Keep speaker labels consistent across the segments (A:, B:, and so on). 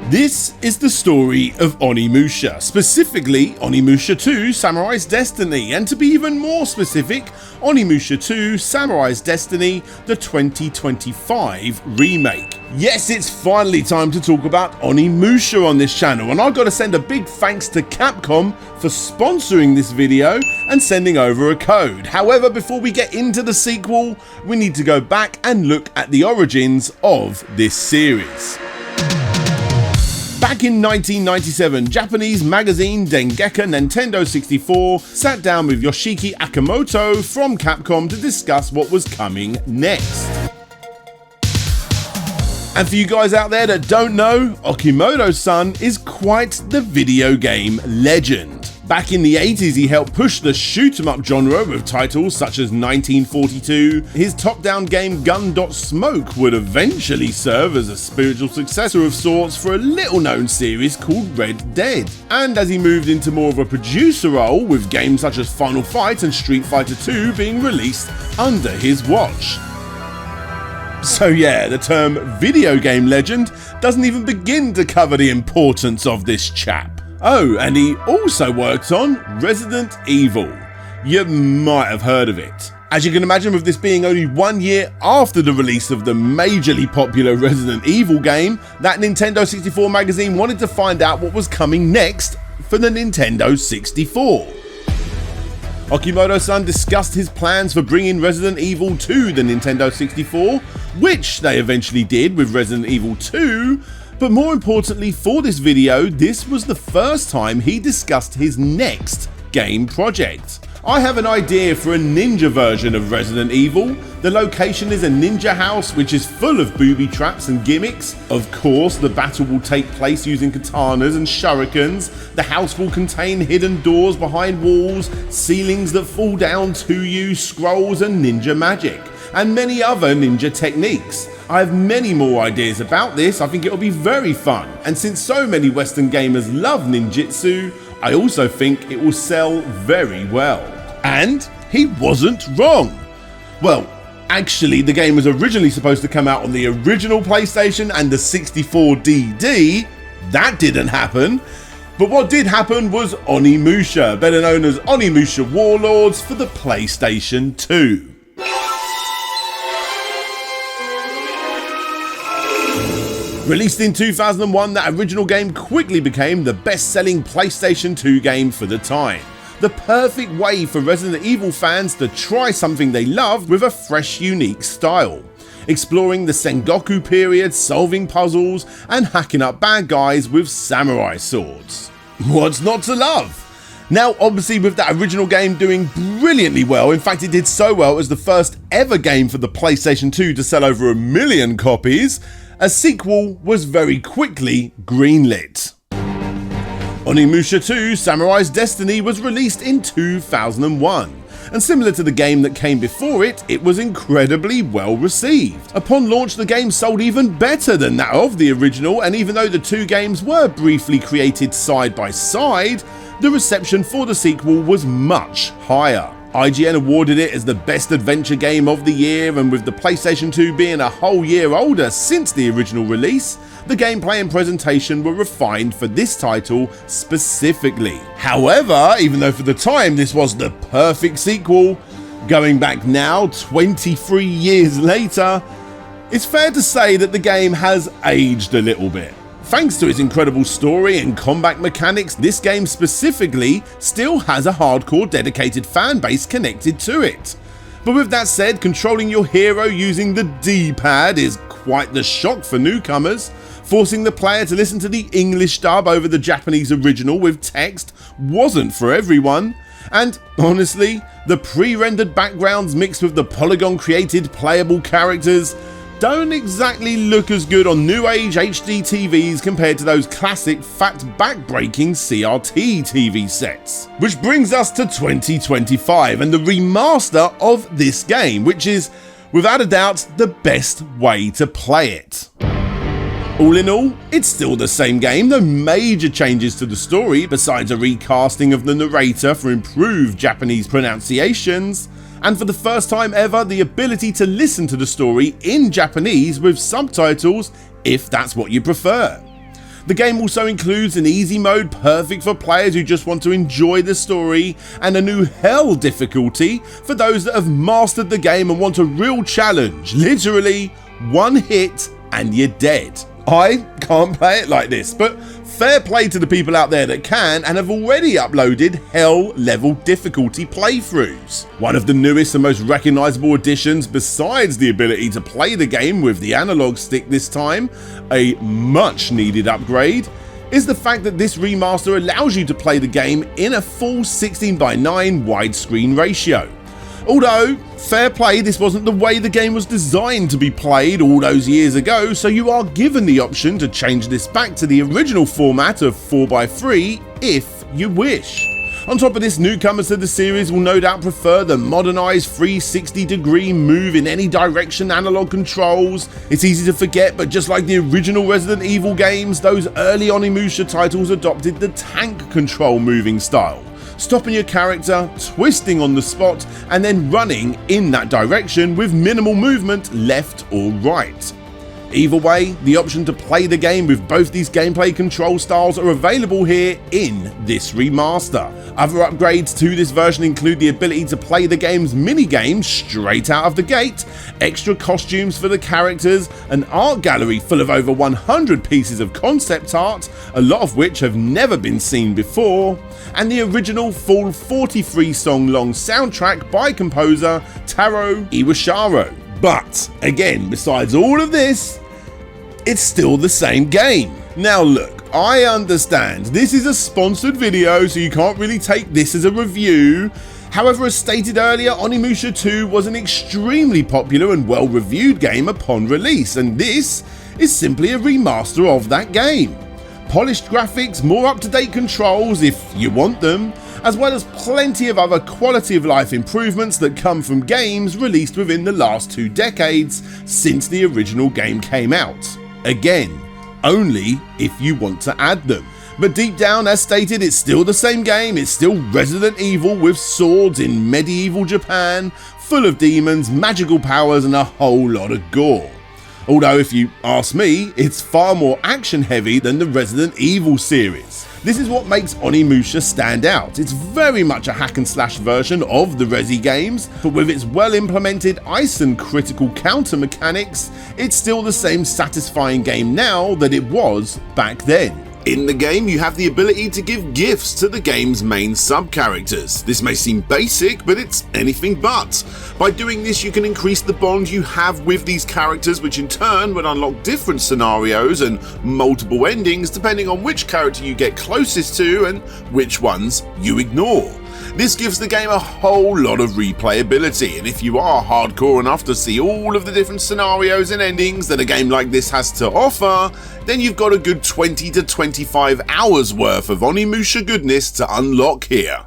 A: This is the story of Onimusha, specifically Onimusha 2 Samurai's Destiny, and to be even more specific, Onimusha 2 Samurai's Destiny, the 2025 remake. Yes, it's finally time to talk about Onimusha on this channel, and I've got to send a big thanks to Capcom for sponsoring this video and sending over a code. However, before we get into the sequel, we need to go back and look at the origins of this series. Back in 1997, Japanese magazine Dengeka Nintendo 64 sat down with Yoshiki Akimoto from Capcom to discuss what was coming next. And for you guys out there that don't know, Akimoto-san is quite the video game legend. Back in the 80s, he helped push the shoot-'em-up genre with titles such as 1942. His top-down game Gun.Smoke would eventually serve as a spiritual successor of sorts for a little-known series called Red Dead. And as he moved into more of a producer role, with games such as Final Fight and Street Fighter 2 being released under his watch. So yeah, the term video game legend doesn't even begin to cover the importance of this chap. Oh, and he also worked on Resident Evil. You might have heard of it. As you can imagine, with this being only 1 year after the release of the majorly popular Resident Evil game, that Nintendo 64 magazine wanted to find out what was coming next for the Nintendo 64. Akimoto-san discussed his plans for bringing Resident Evil to the Nintendo 64, which they eventually did with Resident Evil 2, but more importantly for this video, this was the first time he discussed his next game project. I have an idea for a ninja version of Resident Evil. The location is a ninja house which is full of booby traps and gimmicks. Of course, the battle will take place using katanas and shurikens. The house will contain hidden doors behind walls, ceilings that fall down to you, scrolls and ninja magic, and many other ninja techniques. I have many more ideas about this. I think it'll be very fun. And since so many Western gamers love ninjutsu, I also think it will sell very well. And he wasn't wrong. Well, actually, the game was originally supposed to come out on the original PlayStation and the 64DD. That didn't happen. But what did happen was Onimusha, better known as Onimusha Warlords, for the PlayStation 2. Released in 2001, that original game quickly became the best-selling PlayStation 2 game for the time. The perfect way for Resident Evil fans to try something they love with a fresh, unique style. Exploring the Sengoku period, solving puzzles, and hacking up bad guys with samurai swords. What's not to love? Now, obviously, with that original game doing brilliantly well, in fact it did so well it was the first ever game for the PlayStation 2 to sell over 1 million copies, a sequel was very quickly greenlit. Onimusha 2 Samurai's Destiny was released in 2001, and similar to the game that came before it, it was incredibly well received. Upon launch, the game sold even better than that of the original, and even though the two games were briefly created side by side, the reception for the sequel was much higher. IGN awarded it as the best adventure game of the year, and with the PlayStation 2 being a whole year older since the original release, the gameplay and presentation were refined for this title specifically. However, even though for the time this was the perfect sequel, going back now 23 years later, it's fair to say that the game has aged a little bit. Thanks to its incredible story and combat mechanics, this game specifically still has a hardcore dedicated fan base connected to it. But with that said, controlling your hero using the D-pad is quite the shock for newcomers. Forcing the player to listen to the English dub over the Japanese original with text wasn't for everyone. And honestly, the pre-rendered backgrounds mixed with the polygon created playable characters don't exactly look as good on new age HD TVs compared to those classic fat back-breaking CRT TV sets. Which brings us to 2025 and the remaster of this game, which is without a doubt the best way to play it. All in all, it's still the same game, no major changes to the story besides a recasting of the narrator for improved Japanese pronunciations, and for the first time ever, the ability to listen to the story in Japanese with subtitles if that's what you prefer. The game also includes an easy mode perfect for players who just want to enjoy the story, and a new Hell difficulty for those that have mastered the game and want a real challenge, literally one hit and you're dead. I can't play it like this, but fair play to the people out there that can and have already uploaded Hell level difficulty playthroughs. One of the newest and most recognisable additions, besides the ability to play the game with the analog stick this time, a much needed upgrade, is the fact that this remaster allows you to play the game in a full 16:9 widescreen ratio. Although, fair play, this wasn't the way the game was designed to be played all those years ago, so you are given the option to change this back to the original format of 4:3 if you wish. On top of this, newcomers to the series will no doubt prefer the modernised 360-degree move in any direction analog controls. It's easy to forget, but just like the original Resident Evil games, those early Onimusha titles adopted the tank control moving style, stopping your character, twisting on the spot, and then running in that direction with minimal movement left or right. Either way, the option to play the game with both these gameplay control styles are available here in this remaster. Other upgrades to this version include the ability to play the game's minigames straight out of the gate, extra costumes for the characters, an art gallery full of over 100 pieces of concept art, a lot of which have never been seen before, and the original full 43 song long soundtrack by composer Taro Iwashiro. But again, besides all of this, it's still the same game. Now look, I understand this is a sponsored video, so you can't really take this as a review. However, as stated earlier, Onimusha 2 was an extremely popular and well-reviewed game upon release, and this is simply a remaster of that game. Polished graphics, more up-to-date controls if you want them, as well as plenty of other quality of life improvements that come from games released within the last 2 decades since the original game came out. Again, only if you want to add them. But deep down, as stated, it's still the same game. It's still Resident Evil with swords in medieval Japan, full of demons, magical powers, and a whole lot of gore. Although if you ask me, it's far more action heavy than the Resident Evil series. This is what makes Onimusha stand out. It's very much a hack and slash version of the Resi games, but with its well implemented ice and critical counter mechanics, it's still the same satisfying game now that it was back then. In the game, you have the ability to give gifts to the game's main sub-characters. This may seem basic, but it's anything but. By doing this, you can increase the bond you have with these characters, which in turn would unlock different scenarios and multiple endings depending on which character you get closest to and which ones you ignore. This gives the game a whole lot of replayability, and if you are hardcore enough to see all of the different scenarios and endings that a game like this has to offer, then you've got a good 20 to 25 hours worth of Onimusha goodness to unlock here.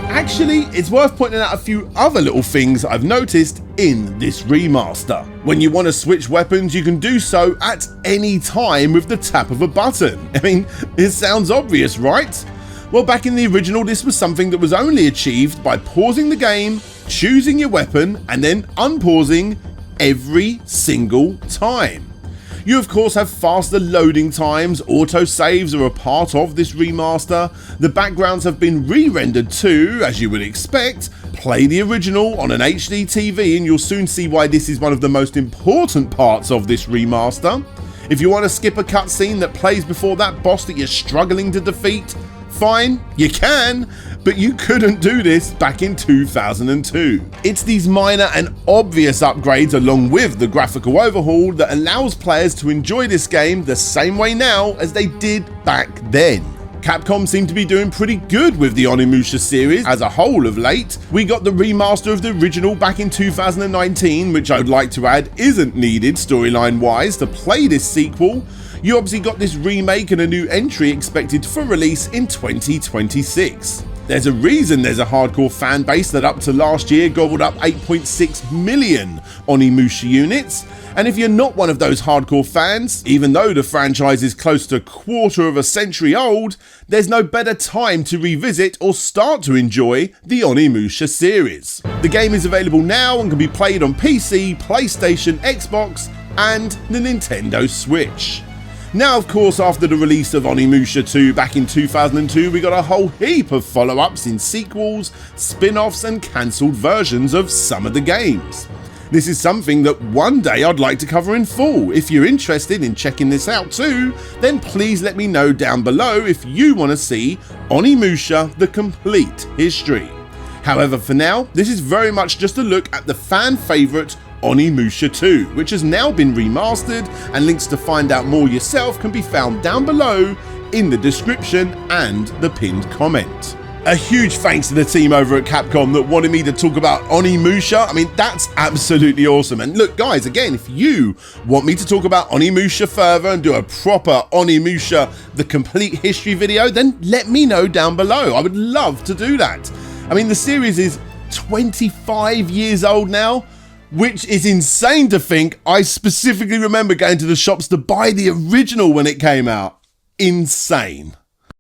A: Actually, it's worth pointing out a few other little things I've noticed in this remaster. When you want to switch weapons, you can do so at any time with the tap of a button. I mean, it sounds obvious, right? Well, back in the original, this was something that was only achieved by pausing the game, choosing your weapon, and then unpausing every single time. You of course have faster loading times, autosaves are a part of this remaster, the backgrounds have been re-rendered too, as you would expect. Play the original on an HD TV and you'll soon see why this is one of the most important parts of this remaster. If you want to skip a cutscene that plays before that boss that you're struggling to defeat, fine, you can, but you couldn't do this back in 2002. It's these minor and obvious upgrades along with the graphical overhaul that allows players to enjoy this game the same way now as they did back then. Capcom seem to be doing pretty good with the Onimusha series as a whole of late. We got the remaster of the original back in 2019, which I would like to add isn't needed storyline wise to play this sequel. You obviously got this remake and a new entry expected for release in 2026. There's a reason there's a hardcore fan base that up to last year gobbled up 8.6 million Onimusha units, and if you're not one of those hardcore fans, even though the franchise is close to a quarter of a century old, there's no better time to revisit or start to enjoy the Onimusha series. The game is available now and can be played on PC, PlayStation, Xbox, and the Nintendo Switch. Now, of course, after the release of Onimusha 2 back in 2002, we got a whole heap of follow-ups in sequels, spin-offs and cancelled versions of some of the games. This is something that one day I'd like to cover in full. If you're interested in checking this out too, then please let me know down below if you want to see Onimusha the complete history. However, for now, this is very much just a look at the fan favourite Onimusha 2, which has now been remastered, and links to find out more yourself can be found down below in the description and the pinned comment. A huge thanks to the team over at Capcom that wanted me to talk about Onimusha. I mean, that's absolutely awesome. And look guys, again, if you want me to talk about Onimusha further and do a proper Onimusha the complete history video, then let me know down below. I would love to do that. I mean, the series is 25 years old now, which is insane to think. I specifically remember going to the shops to buy the original when it came out. Insane.